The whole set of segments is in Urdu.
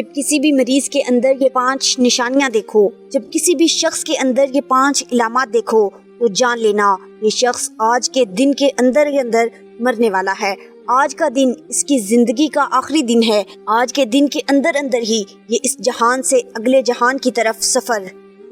جب کسی بھی مریض کے اندر یہ 5 نشانیاں دیکھو، جب کسی بھی شخص کے اندر یہ 5 علامات دیکھو تو جان لینا یہ شخص آج کے دن کے اندر مرنے والا ہے۔ آج کا دن اس کی زندگی کا آخری دن ہے۔ آج کے دن کے اندر ہی یہ اس جہان سے اگلے جہان کی طرف سفر۔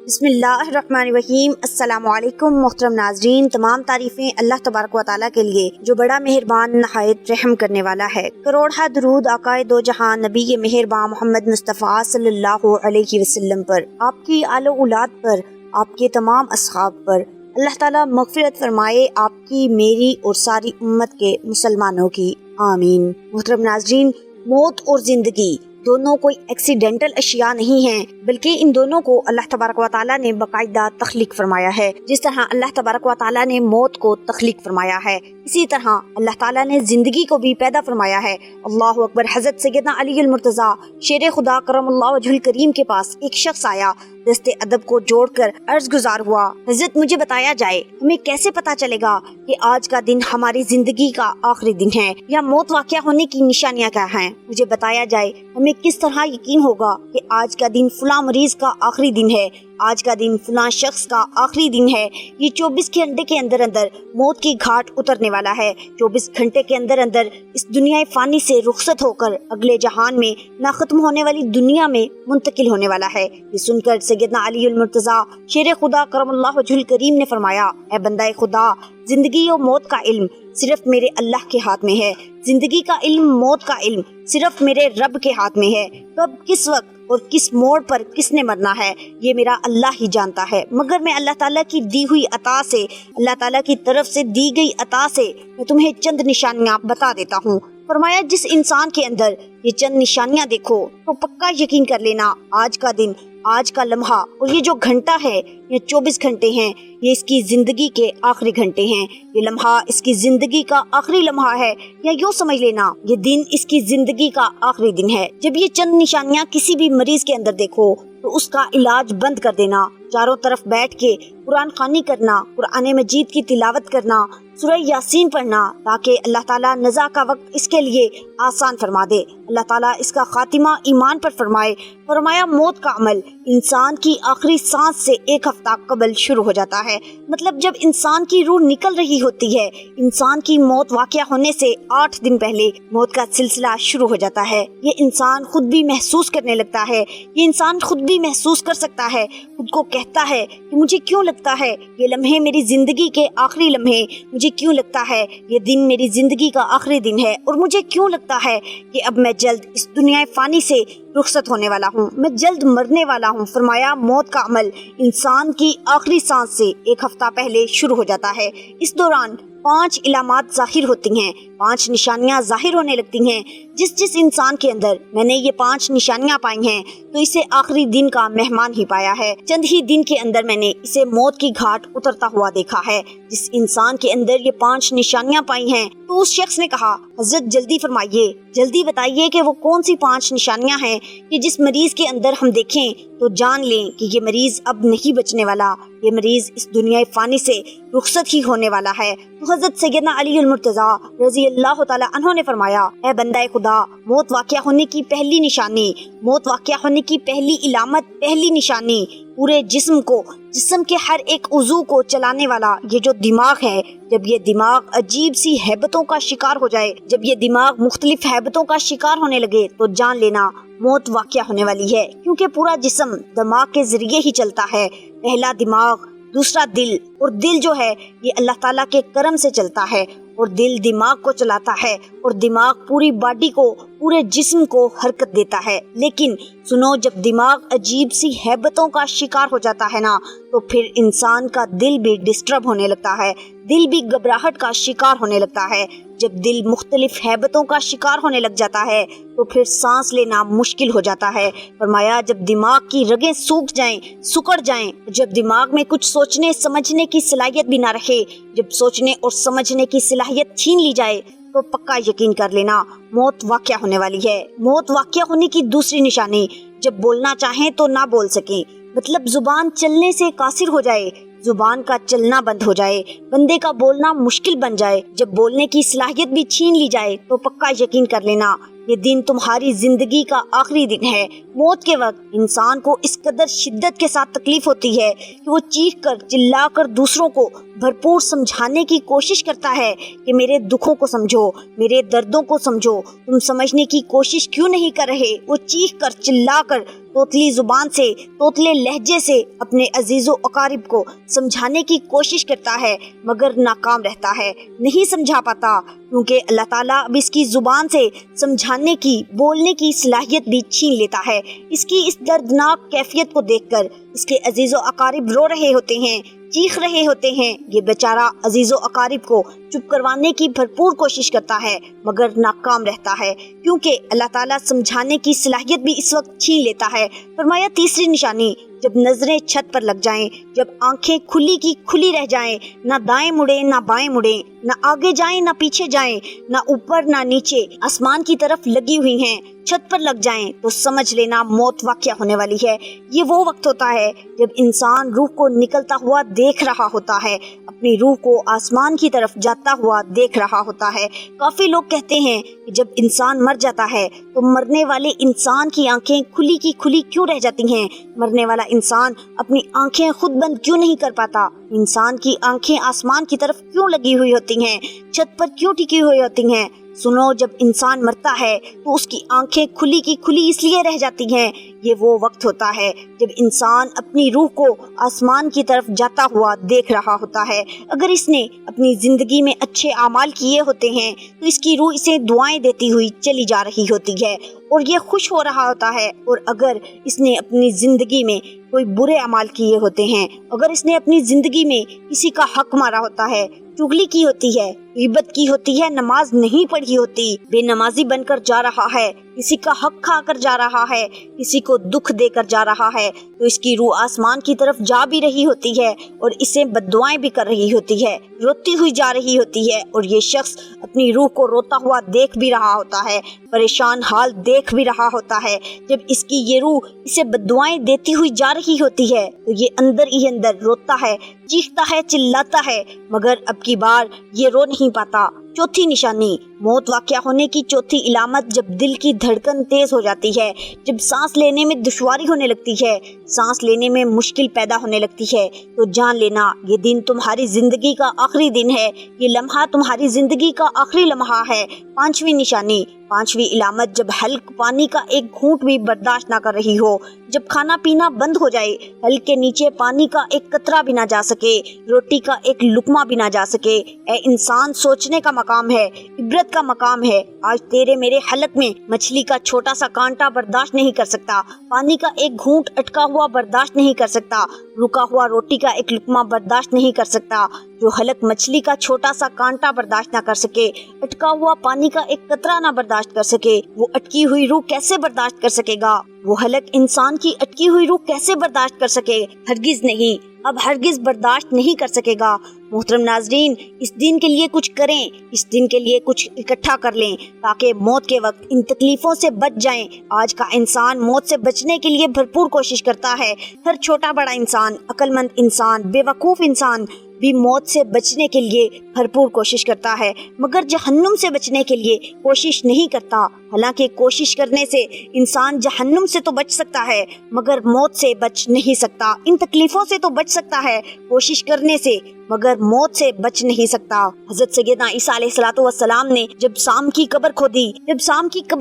بسم اللہ الرحمن الرحیم۔ السلام علیکم محترم ناظرین، تمام تعریفیں اللہ تبارک و تعالیٰ کے لیے جو بڑا مہربان نہایت رحم کرنے والا ہے۔ کروڑہ درود آقائے دو جہان نبی مہربان محمد مصطفیٰ صلی اللہ علیہ وسلم پر، آپ کی آل و اولاد پر، آپ کے تمام اصحاب پر۔ اللہ تعالیٰ مغفرت فرمائے آپ کی، میری اور ساری امت کے مسلمانوں کی، آمین۔ محترم ناظرین، موت اور زندگی دونوں کوئی ایکسیڈنٹل اشیاء نہیں ہیں، بلکہ ان دونوں کو اللہ تبارک و تعالیٰ نے باقاعدہ تخلیق فرمایا ہے۔ جس طرح اللہ تبارک و تعالیٰ نے موت کو تخلیق فرمایا ہے، اسی طرح اللہ تعالیٰ نے زندگی کو بھی پیدا فرمایا ہے۔ اللہ اکبر۔ حضرت سیدنا علی المرتضیٰ شیر خدا کرم اللہ وجہ الکریم کے پاس ایک شخص آیا، دست ادب کو جوڑ کر عرض گزار ہوا، حضرت مجھے بتایا جائے ہمیں کیسے پتا چلے گا کہ آج کا دن ہماری زندگی کا آخری دن ہے، یا موت واقع ہونے کی نشانیاں کیا ہیں؟ مجھے بتایا جائے ہمیں کس طرح یقین ہوگا کہ آج کا دن فلاں مریض کا آخری دن ہے، آج کا دن فلاں شخص کا آخری دن ہے۔ یہ 24 گھنٹے کے اندر موت کی گھاٹ اترنے والا ہے۔ 24 گھنٹے کے اندر اس دنیا فانی سے رخصت ہو کر اگلے جہان میں نہ ختم ہونے والی دنیا میں منتقل ہونے والا ہے۔ یہ سن کر سیدنا علی المرتضیٰ شیر خدا کرم اللہ وجہ الکریم نے فرمایا، اے بندہ خدا، زندگی اور موت کا علم صرف میرے اللہ کے ہاتھ میں ہے۔ زندگی کا علم، موت کا علم صرف میرے رب کے ہاتھ میں ہے۔ کب، کس وقت اور کس موڑ پر کس نے مرنا ہے یہ میرا اللہ ہی جانتا ہے، مگر میں اللہ تعالیٰ کی دی ہوئی عطا سے، اللہ تعالیٰ کی طرف سے دی گئی عطا سے میں تمہیں چند نشانیاں بتا دیتا ہوں۔ فرمایا جس انسان کے اندر یہ چند نشانیاں دیکھو تو پکا یقین کر لینا آج کا دن، آج کا لمحہ اور یہ جو گھنٹہ ہے، یہ 24 گھنٹے ہیں، یہ اس کی زندگی کے آخری گھنٹے ہیں۔ یہ لمحہ اس کی زندگی کا آخری لمحہ ہے، یا یوں سمجھ لینا یہ دن اس کی زندگی کا آخری دن ہے۔ جب یہ چند نشانیاں کسی بھی مریض کے اندر دیکھو تو اس کا علاج بند کر دینا، چاروں طرف بیٹھ کے قرآن خوانی کرنا، قرآن مجید کی تلاوت کرنا، سورہ یاسین پڑھنا، تاکہ اللہ تعالیٰ نزا کا وقت اس کے لیے آسان فرما دے، اللہ تعالیٰ اس کا خاتمہ ایمان پر فرمائے۔ فرمایا موت کا عمل انسان کی آخری سانس سے 1 ہفتہ قبل شروع ہو جاتا ہے۔ مطلب جب انسان کی روح نکل رہی ہوتی ہے، انسان کی موت واقع ہونے سے 8 دن پہلے موت کا سلسلہ شروع ہو جاتا ہے۔ یہ انسان خود بھی محسوس کرنے لگتا ہے، یہ انسان خود بھی محسوس کر سکتا ہے، خود کو کہتا ہے کہ مجھے کیوں لگتا ہے یہ لمحے میری زندگی کے آخری لمحے، مجھے کیوں لگتا ہے یہ دن میری زندگی کا آخری دن ہے، اور مجھے کیوں لگتا ہے کہ اب میں جلد اس دنیا فانی سے رخصت ہونے والا ہوں، میں جلد مرنے والا ہوں۔ فرمایا موت کا عمل انسان کی آخری سانس سے 1 ہفتہ پہلے شروع ہو جاتا ہے۔ اس دوران 5 علامات ظاہر ہوتی ہیں، 5 نشانیاں ظاہر ہونے لگتی ہیں۔ جس انسان کے اندر میں نے یہ 5 نشانیاں پائی ہیں تو اسے آخری دن کا مہمان ہی پایا ہے۔ چند ہی دن کے اندر میں نے اسے موت کی گھاٹ اترتا ہوا دیکھا ہے۔ جس انسان کے اندر یہ 5 نشانیاں پائی ہیں تو اس شخص نے کہا، حضرت جلدی فرمائیے، جلدی بتائیے کہ وہ کون سی 5 نشانیاں ہیں کہ جس مریض کے اندر ہم دیکھیں تو جان لیں کہ یہ مریض اب نہیں بچنے والا، یہ مریض اس دنیا فانی سے رخصت ہی ہونے والا ہے۔ تو حضرت سیدنا علی المرتضیٰ رضی اللہ تعالیٰ عنہ نے فرمایا، اے بندہ خدا، موت واقع ہونے کی پہلی نشانی، موت واقع ہونے کی پہلی علامت، پہلی نشانی پورے جسم کو، جسم کے ہر ایک عضو کو چلانے والا یہ جو دماغ ہے، جب یہ دماغ عجیب سی ہیبتوں کا شکار ہو جائے، جب یہ دماغ مختلف ہیبتوں کا شکار ہونے لگے تو جان لینا موت واقع ہونے والی ہے، کیونکہ پورا جسم دماغ کے ذریعے ہی چلتا ہے۔ پہلا دماغ، دوسرا دل، اور دل جو ہے یہ اللہ تعالیٰ کے کرم سے چلتا ہے، اور دل دماغ کو چلاتا ہے، اور دماغ پوری باڈی کو، پورے جسم کو حرکت دیتا ہے۔ لیکن سنو، جب دماغ عجیب سی ہیبتوں کا شکار ہو جاتا ہے نا، تو پھر انسان کا دل بھی ڈسٹرب ہونے لگتا ہے، دل بھی گھبراہٹ کا شکار ہونے لگتا ہے۔ جب دل مختلف ہیبتوں کا شکار ہونے لگ جاتا ہے تو پھر سانس لینا مشکل ہو جاتا ہے۔ فرمایا جب دماغ کی رگیں سوکھ جائیں، سکڑ جائیں، جب دماغ میں کچھ سوچنے سمجھنے کی صلاحیت بھی نہ رہے، جب سوچنے اور سمجھنے کی صلاحیت چھین لی جائے تو پکا یقین کر لینا موت واقع ہونے والی ہے۔ موت واقع ہونے کی دوسری نشانی، جب بولنا چاہیں تو نہ بول سکیں، مطلب زبان چلنے سے قاصر ہو جائے، زبان کا چلنا بند ہو جائے، بندے کا بولنا مشکل بن جائے، جب بولنے کی صلاحیت بھی چھین لی جائے تو پکا یقین کر لینا یہ دن تمہاری زندگی کا آخری دن ہے۔ موت کے وقت انسان کو اس قدر شدت کے ساتھ تکلیف ہوتی ہے کہ وہ چیخ کر چلا کر دوسروں کو بھرپور سمجھانے کی کوشش کرتا ہے کہ میرے دکھوں کو سمجھو، میرے دردوں کو سمجھو، تم سمجھنے کی کوشش کیوں نہیں کر رہے؟ وہ چیخ کر چلا کر توتلی زبان سے، توتلے لہجے سے اپنے عزیز و اقارب کو سمجھانے کی کوشش کرتا ہے مگر ناکام رہتا ہے، نہیں سمجھا پاتا، کیونکہ اللہ تعالیٰ اب اس کی زبان سے سمجھانے کی، بولنے کی صلاحیت بھی چھین لیتا ہے۔ اس کی اس دردناک کیفیت کو دیکھ کر اس کے عزیز و اقارب رو رہے ہوتے ہیں، چیخ رہے ہوتے ہیں۔ یہ بیچارہ عزیز و اقارب کو چپ کروانے کی بھرپور کوشش کرتا ہے مگر ناکام رہتا ہے، کیونکہ اللہ تعالیٰ سمجھانے کی صلاحیت بھی اس وقت چھین لیتا ہے۔ فرمایا تیسری نشانی، جب نظریں چھت پر لگ جائیں، جب آنکھیں کھلی کی کھلی رہ جائیں، نہ دائیں مڑیں نہ بائیں مڑیں، نہ آگے جائیں نہ پیچھے جائیں، نہ اوپر نہ نیچے، آسمان کی طرف لگی ہوئی ہیں، چھت پر لگ جائیں تو سمجھ لینا موت واقع ہونے والی ہے۔ یہ وہ وقت ہوتا ہے جب انسان روح کو نکلتا ہوا دیکھ رہا ہوتا ہے، اپنی روح کو آسمان کی طرف جاتا ہوا دیکھ رہا ہوتا ہے۔ کافی لوگ کہتے ہیں کہ جب انسان مر جاتا ہے تو مرنے والے انسان کی آنکھیں کھلی کی کھلی کیوں رہ جاتی ہیں؟ مرنے والا انسان اپنی آنکھیں خود بند کیوں نہیں کر پاتا؟ انسان کی آنکھیں آسمان کی طرف کیوں لگی ہوئی ہوتی ہیں؟ چھت پر کیوں ٹکی ہوئی ہوتی ہیں؟ سنو، جب انسان مرتا ہے تو اس کی آنکھیں کھلی کی کھلی اس لیے رہ جاتی ہیں، یہ وہ وقت ہوتا ہے جب انسان اپنی روح کو آسمان کی طرف جاتا ہوا دیکھ رہا ہوتا ہے۔ اگر اس نے اپنی زندگی میں اچھے اعمال کیے ہوتے ہیں تو اس کی روح اسے دعائیں دیتی ہوئی چلی جا رہی ہوتی ہے اور یہ خوش ہو رہا ہوتا ہے، اور اگر اس نے اپنی زندگی میں کوئی برے اعمال کیے ہوتے ہیں، اگر اس نے اپنی زندگی میں کسی کا حق مارا ہوتا ہے، چغلی کی ہوتی ہے، غیبت کی ہوتی ہے، نماز نہیں پڑھی ہوتی، بے نمازی بن کر جا رہا ہے، کسی کا حق کھا کر جا رہا ہے، کسی کو دکھ دے کر جا رہا ہے، تو اس کی روح آسمان کی طرف جا بھی رہی ہوتی ہے اور اسے بددعائیں بھی کر رہی ہوتی ہے، روتی ہوئی جا رہی ہوتی ہے، اور یہ شخص اپنی روح کو روتا ہوا دیکھ بھی رہا ہوتا ہے، پریشان حال دیکھ بھی رہا ہوتا ہے۔ جب اس کی یہ روح اسے بددعائیں دیتی ہوئی جا رہی ہوتی ہے تو یہ اندر ہی اندر روتا ہے، چیختا ہے، چلاتا ہے، مگر اب کی بار یہ رو نہیں پاتا۔ چوتھی نشانی، موت واقع ہونے کی چوتھی علامت، جب دل کی دھڑکن تیز ہو جاتی ہے، جب سانس لینے میں دشواری ہونے لگتی ہے، سانس لینے میں مشکل پیدا ہونے لگتی ہے، تو جان لینا یہ دن تمہاری زندگی کا آخری دن ہے، یہ لمحہ تمہاری زندگی کا آخری لمحہ ہے۔ پانچویں نشانی، پانچویں علامت، جب حلق پانی کا ایک گھونٹ بھی برداشت نہ کر رہی ہو، جب کھانا پینا بند ہو جائے، حلق کے نیچے پانی کا ایک قطرہ بھی نہ جا سکے، روٹی کا ایک لقمہ بھی نہ جا سکے۔ اے انسان، سوچنے کا مقام ہے، عبرت کا مقام ہے۔ آج تیرے میرے حلق میں مچھلی کا چھوٹا سا کانٹا برداشت نہیں کر سکتا، پانی کا ایک گھونٹ اٹکا ہوا برداشت نہیں کر سکتا، رکا ہوا روٹی کا ایک لقمہ برداشت نہیں کر سکتا۔ جو حلق مچھلی کا چھوٹا سا کانٹا برداشت نہ کر سکے، اٹکا ہوا پانی کا ایک قطرہ نہ برداشت کر سکے، وہ اٹکی ہوئی روح کیسے برداشت کر سکے گا؟ وہ حلق انسان کی اٹکی ہوئی روح کیسے برداشت کر سکے؟ ہرگز نہیں، اب ہرگز برداشت نہیں کر سکے گا۔ محترم ناظرین، اس دن کے لیے کچھ کریں، اس دن کے لیے کچھ اکٹھا کر لیں تاکہ موت کے وقت ان تکلیفوں سے بچ جائیں۔ آج کا انسان موت سے بچنے کے لیے بھرپور کوشش کرتا ہے، ہر چھوٹا بڑا انسان، عقل مند انسان، بے وقوف انسان بھی موت سے بچنے کے لیے بھرپور کوشش کرتا ہے، مگر جہنم سے بچنے کے لیے کوشش نہیں کرتا۔ حالانکہ کوشش کرنے سے انسان جہنم سے تو بچ سکتا ہے مگر موت سے بچ نہیں سکتا، ان تکلیفوں سے تو بچ سکتا ہے کوشش کرنے سے، مگر موت سے بچ نہیں سکتا۔ حضرت سیدنا عیسیٰ علیہ السلام نے جب سام کی قبر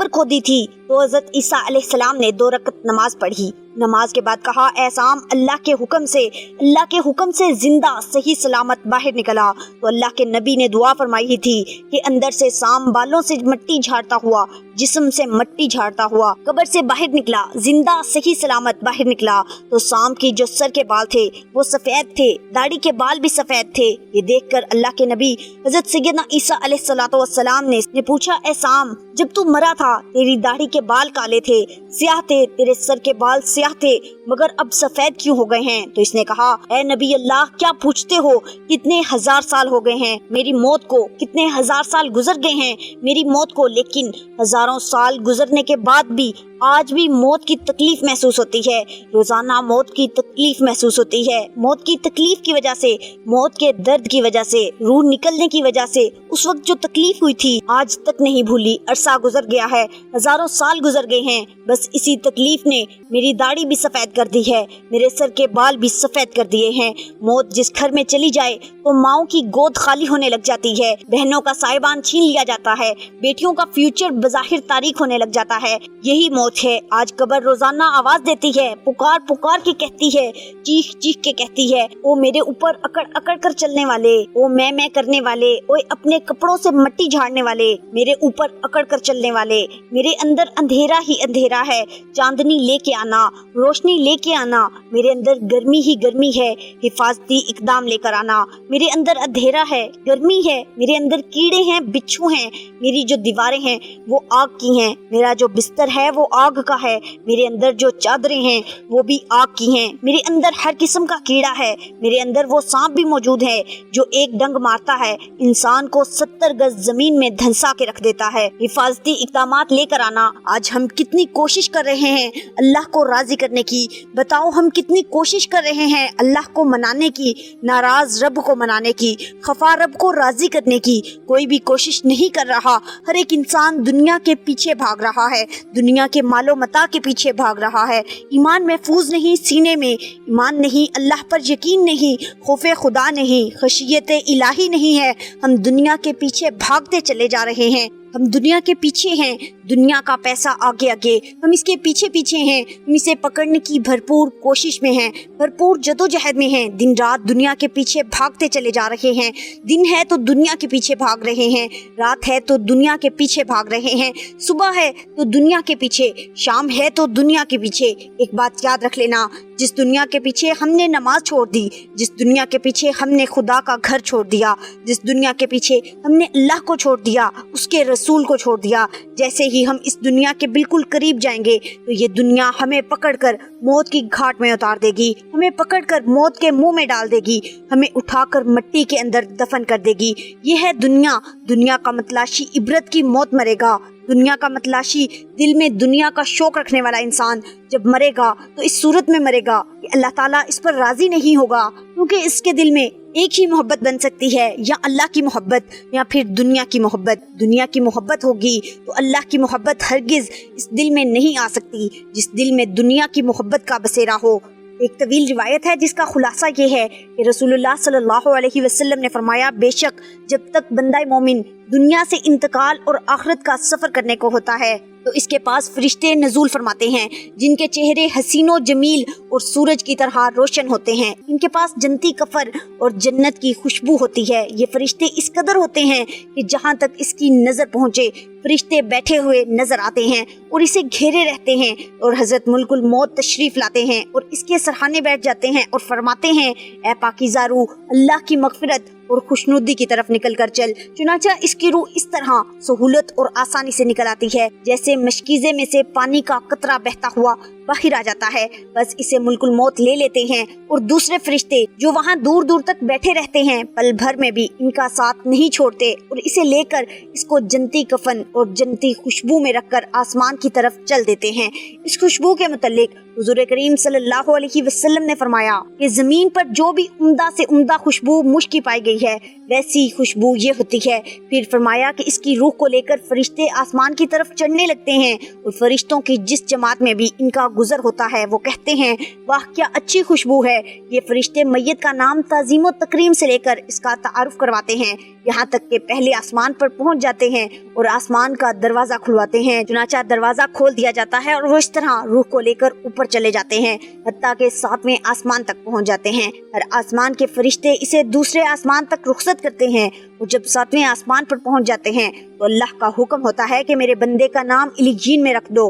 کھودی تھی تو حضرت عیسیٰ علیہ السلام نے 2 رکعت نماز پڑھی، نماز کے بعد کہا، اے سام، اللہ کے حکم سے زندہ صحیح سلامت باہر نکلا۔ تو اللہ کے نبی نے دعا فرمائی تھی کہ اندر سے سام بالوں سے مٹی جھاڑتا ہوا، جسم سے مٹی جھاڑتا ہوا قبر سے باہر نکلا، زندہ صحیح سلامت باہر نکلا۔ تو سام کی جو سر کے بال تھے وہ سفید تھے، داڑھی کے بال بھی سفید تھے۔ یہ دیکھ کر اللہ کے نبی حضرت سیدنا عیسیٰ علیہ السلام نے پوچھا، اے سام، جب تو مرا تھا تیری داڑھی کے بال کالے تھے، سیاہ تھے، تیرے سر کے بال سیاہ تھے، مگر اب سفید کیوں ہو گئے ہیں؟ تو اس نے کہا اے نبی اللہ کیا پوچھتے ہو، کتنے ہزار سال ہو گئے ہیں میری موت کو، کتنے ہزار سال گزر گئے ہیں میری موت کو، لیکن ہزاروں سال گزرنے کے بعد بھی آج بھی موت کی تکلیف محسوس ہوتی ہے، روزانہ موت کی تکلیف محسوس ہوتی ہے۔ موت کی تکلیف کی وجہ سے، موت کے درد کی وجہ سے، روح نکلنے کی وجہ سے اس وقت جو تکلیف ہوئی تھی آج تک نہیں بھولی۔ عرصہ گزر گیا ہے، ہزاروں سال گزر گئے ہیں، بس اسی تکلیف نے میری داڑھی بھی سفید کر دی ہے، میرے سر کے بال بھی سفید کر دیے ہیں۔ موت جس گھر میں چلی جائے تو ماؤں کی گود خالی ہونے لگ جاتی ہے، بہنوں کا سائبان چھین لیا جاتا ہے، بیٹیوں کا فیوچر بظاہر تاریک ہونے لگ جاتا ہے۔ یہی موت ہے۔ آج قبر روزانہ آواز دیتی ہے، پکار پکار کے کہتی ہے، چیخ چیخ کے کہتی ہے، او میرے اوپر اکڑ اکڑ کر چلنے والے، او میں کرنے والے، اوے اپنے کپڑوں سے مٹی جھاڑنے والے، میرے اوپر اکڑ کر چلنے والے، میرے اندر اندھیرا ہی اندھیرا ہے، چاندنی لے کے آنا، روشنی لے کے آنا، میرے اندر گرمی ہی گرمی ہے، حفاظتی اقدام لے کر آنا، میرے اندر اندھیرا ہے، گرمی ہے، میرے اندر کیڑے ہیں، بچھو ہیں، میری جو دیواریں ہیں وہ آگ کی ہیں، میرا جو بستر ہے وہ آگ کا ہے، میرے اندر جو چادریں ہیں وہ بھی آگ کی ہیں، میرے اندر ہر قسم کا کیڑا ہے، میرے اندر وہ سانپ بھی موجود ہے جو ایک ڈنگ مارتا ہے انسان کو 70 گز زمین میں دھنسا کے رکھ دیتا ہے۔ حفاظتی اقدامات لے کر آنا۔ آج ہم کتنی کوشش کر رہے ہیں اللہ کو راضی کرنے کی، بتاؤ ہم کتنی کوشش کر رہے ہیں اللہ کو منانے کی، ناراض رب کو منانے کی، خفا رب کو راضی کرنے کی، کوئی بھی کوشش نہیں کر رہا۔ ہر ایک انسان دنیا کے پیچھے بھاگ رہا ہے، دنیا کے مال و متاع کے پیچھے بھاگ رہا ہے، ایمان محفوظ نہیں سینے میں، ایمان نہیں، اللہ پر یقین نہیں، خوف خدا نہیں، خشیت الہی نہیں ہے، ہم دنیا کے پیچھے بھاگتے چلے جا رہے ہیں، ہم دنیا کے پیچھے ہیں، دنیا کا پیسہ آگے آگے، ہم اس کے پیچھے پیچھے ہیں، ہم اسے پکڑنے کی بھرپور کوشش میں ہیں، بھرپور جدوجہد میں ہیں، دن رات دنیا کے پیچھے بھاگتے چلے جا رہے ہیں، دن ہے تو دنیا کے پیچھے بھاگ رہے ہیں، رات ہے تو دنیا کے پیچھے بھاگ رہے ہیں، صبح ہے تو دنیا کے پیچھے، شام ہے تو دنیا کے پیچھے۔ ایک بات یاد رکھ لینا، جس دنیا کے پیچھے ہم نے نماز چھوڑ دی، جس دنیا کے پیچھے ہم نے خدا کا گھر چھوڑ دیا، جس دنیا کے پیچھے ہم نے اللہ کو چھوڑ دیا، اس کے رسول کو چھوڑ دیا، جیسے ہی ہم اس دنیا کے بالکل قریب جائیں گے تو یہ دنیا ہمیں پکڑ کر موت کی گھاٹ میں اتار دے گی، ہمیں پکڑ کر موت کے منہ میں ڈال دے گی، ہمیں اٹھا کر مٹی کے اندر دفن کر دے گی۔ یہ ہے دنیا۔ دنیا کا متلاشی عبرت کی موت مرے گا، دنیا کا متلاشی دل میں دنیا کا شوق رکھنے والا انسان جب مرے گا تو اس صورت میں مرے گا کہ اللہ تعالیٰ اس پر راضی نہیں ہوگا، کیونکہ اس کے دل میں ایک ہی محبت بن سکتی ہے، یا اللہ کی محبت یا پھر دنیا کی محبت۔ دنیا کی محبت ہوگی تو اللہ کی محبت ہرگز اس دل میں نہیں آ سکتی جس دل میں دنیا کی محبت کا بسیرا ہو۔ ایک طویل روایت ہے جس کا خلاصہ یہ ہے کہ رسول اللہ صلی اللہ علیہ وسلم نے فرمایا، بے شک جب تک بندہ مومن دنیا سے انتقال اور آخرت کا سفر کرنے کو ہوتا ہے تو اس کے پاس فرشتے نزول فرماتے ہیں جن کے چہرے حسین و جمیل اور سورج کی طرح روشن ہوتے ہیں، ان کے پاس جنتی کفر اور جنت کی خوشبو ہوتی ہے۔ یہ فرشتے اس قدر ہوتے ہیں کہ جہاں تک اس کی نظر پہنچے فرشتے بیٹھے ہوئے نظر آتے ہیں اور اسے گھیرے رہتے ہیں، اور حضرت ملک الموت تشریف لاتے ہیں اور اس کے سرحانے بیٹھ جاتے ہیں اور فرماتے ہیں، اے پاکیزہ روح، اللہ کی مغفرت اور خوشنودی کی طرف نکل کر چل۔ چنانچہ اس کی روح اس طرح سہولت اور آسانی سے نکل آتی ہے جیسے مشکیزے میں سے پانی کا قطرہ بہتا ہوا باہر آ جاتا ہے، بس اسے ملک الموت لے لیتے ہیں، اور دوسرے فرشتے جو وہاں دور دور تک بیٹھے رہتے ہیں پل بھر میں بھی ان کا ساتھ نہیں چھوڑتے، اور اسے لے کر اس کو جنتی کفن اور جنتی خوشبو میں رکھ کر آسمان کی طرف چل دیتے ہیں۔ اس خوشبو کے متعلق حضور کریم صلی اللہ علیہ وسلم نے فرمایا کہ زمین پر جو بھی عمدہ سے عمدہ خوشبو مشک کی پائی گئی ہے ویسی خوشبو یہ ہوتی ہے۔ پھر فرمایا کہ اس کی روح کو لے کر فرشتے آسمان کی طرف چڑھنے لگتے ہیں، اور فرشتوں کی جس جماعت میں بھی ان کا گزر ہوتا ہے وہ کہتے ہیں، واہ کیا اچھی خوشبو ہے۔ یہ فرشتے میت کا نام تعظیم و تکریم سے لے کر اس کا تعارف کرواتے ہیں، یہاں تک کہ پہلے آسمان پر پہنچ جاتے ہیں اور آسمان کا دروازہ کھلواتے ہیں۔ چنانچہ دروازہ کھول دیا جاتا ہے اور وہ اس طرح روح کو لے کر اوپر چلے جاتے ہیں حتیٰ کہ 7ویں آسمان تک پہنچ جاتے ہیں۔ ہر آسمان کے فرشتے اسے دوسرے آسمان تک رخصت کرتے ہیں، اور جب 7ویں آسمان پر پہنچ جاتے ہیں تو اللہ کا حکم ہوتا ہے کہ میرے بندے کا نام علیین میں رکھ دو،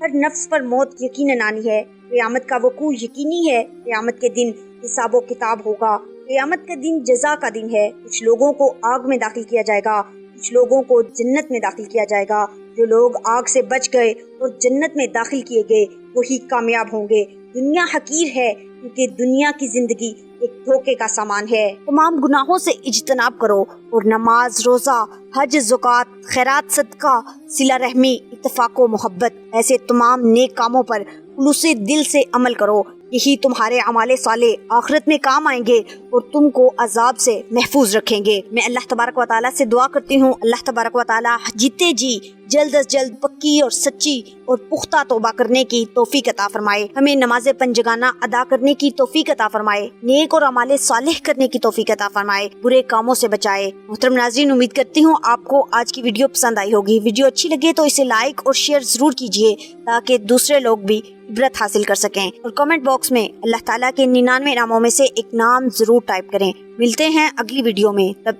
ہر نفس پر موت یقیناً آنی ہے، قیامت کا وقوع یقینی ہے، قیامت کے دن حساب و کتاب ہوگا، قیامت کا دن جزا کا دن ہے، کچھ لوگوں کو آگ میں داخل کیا جائے گا، کچھ لوگوں کو جنت میں داخل کیا جائے گا۔ جو لوگ آگ سے بچ گئے اور جنت میں داخل کیے گئے وہی کامیاب ہوں گے۔ دنیا حقیر ہے کیونکہ دنیا کی زندگی ایک دھوکے کا سامان ہے۔ تمام گناہوں سے اجتناب کرو اور نماز، روزہ، حج، زکوٰۃ، خیرات، صدقہ، صلہ رحمی، اتفاق و محبت ایسے تمام نیک کاموں پر خلوص دل سے عمل کرو، یہی تمہارے اعمال صالح آخرت میں کام آئیں گے اور تم کو عذاب سے محفوظ رکھیں گے۔ میں اللہ تبارک و تعالیٰ سے دعا کرتی ہوں، اللہ تبارک و تعالیٰ جیتے جی جلد از جلد پکی اور سچی اور پختہ توبہ کرنے کی توفیق عطا فرمائے، ہمیں نماز پنجگانہ ادا کرنے کی توفیق عطا فرمائے، نیک اور اعمال صالح کرنے کی توفیق عطا فرمائے، برے کاموں سے بچائے۔ محترم ناظرین، امید کرتی ہوں آپ کو آج کی ویڈیو پسند آئی ہوگی۔ ویڈیو اچھی لگے تو اسے لائک اور شیئر ضرور کیجیے تاکہ دوسرے لوگ بھی عبرت حاصل کر سکیں، اور کمنٹ باکس میں اللہ تعالیٰ کے 99 ناموں میں سے ایک نام ضرور ٹائپ کریں۔ ملتے ہیں اگلی ویڈیو میں، تب